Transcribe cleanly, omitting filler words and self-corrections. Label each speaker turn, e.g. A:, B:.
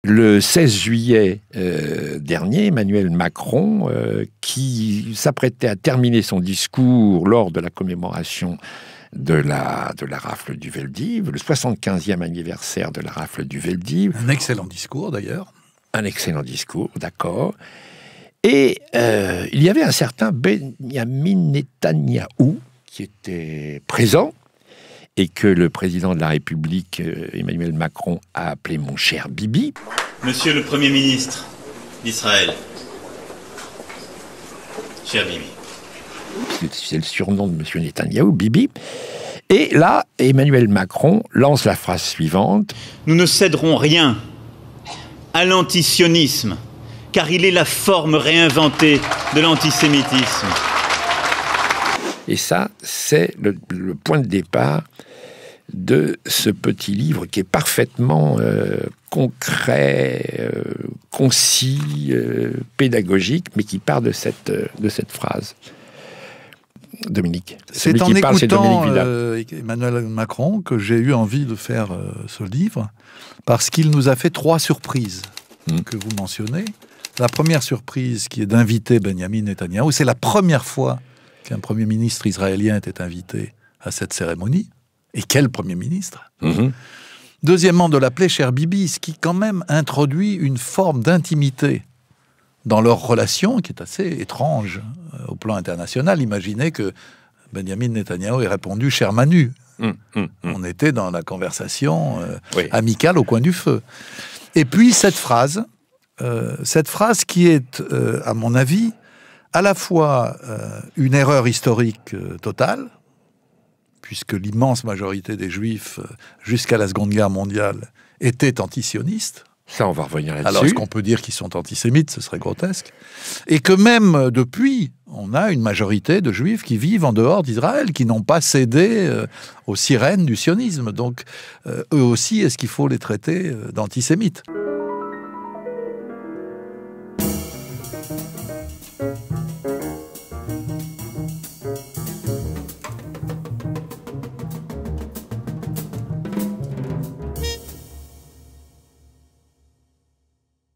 A: le 16 juillet dernier, Emmanuel Macron, qui s'apprêtait à terminer son discours lors de la commémoration de la rafle du Veldiv, le 75e anniversaire de la rafle du Veldiv.
B: Un excellent discours, d'ailleurs.
A: Un excellent discours, d'accord. Et il y avait un certain Benyamin Netanyahou qui était présent et que le président de la République, Emmanuel Macron, a appelé « mon cher Bibi ».
C: Monsieur le Premier ministre d'Israël, cher Bibi.
A: C'est le surnom de monsieur Netanyahou, Bibi. Et là, Emmanuel Macron lance la phrase suivante.
C: Nous ne céderons rien à l'antisionisme, car il est la forme réinventée de l'antisémitisme.
A: Et ça, c'est le point de départ de ce petit livre qui est parfaitement concret, concis, pédagogique, mais qui part de cette phrase. Dominique.
B: C'est en écoutant Emmanuel Macron que j'ai eu envie de faire ce livre, parce qu'il nous a fait 3 surprises que vous mentionnez. La première surprise qui est d'inviter Benyamin Netanyahou, c'est la première fois qu'un Premier ministre israélien était invité à cette cérémonie. Et quel Premier ministre Deuxièmement, de l'appeler cher Bibi, ce qui quand même introduit une forme d'intimité dans leur relation qui est assez étrange au plan international. Imaginez que Benyamin Netanyahou ait répondu cher Manu. On était dans la conversation amicale au coin du feu. Et puis cette phrase qui est, à mon avis, à la fois une erreur historique totale, puisque l'immense majorité des Juifs, jusqu'à la Seconde Guerre mondiale, étaient antisionistes.
A: Ça, on va revenir là-dessus.
B: Alors, est-ce qu'on peut dire qu'ils sont antisémites? Ce serait grotesque. Et que même depuis, on a une majorité de Juifs qui vivent en dehors d'Israël, qui n'ont pas cédé aux sirènes du sionisme. Donc, eux aussi, est-ce qu'il faut les traiter d'antisémites ?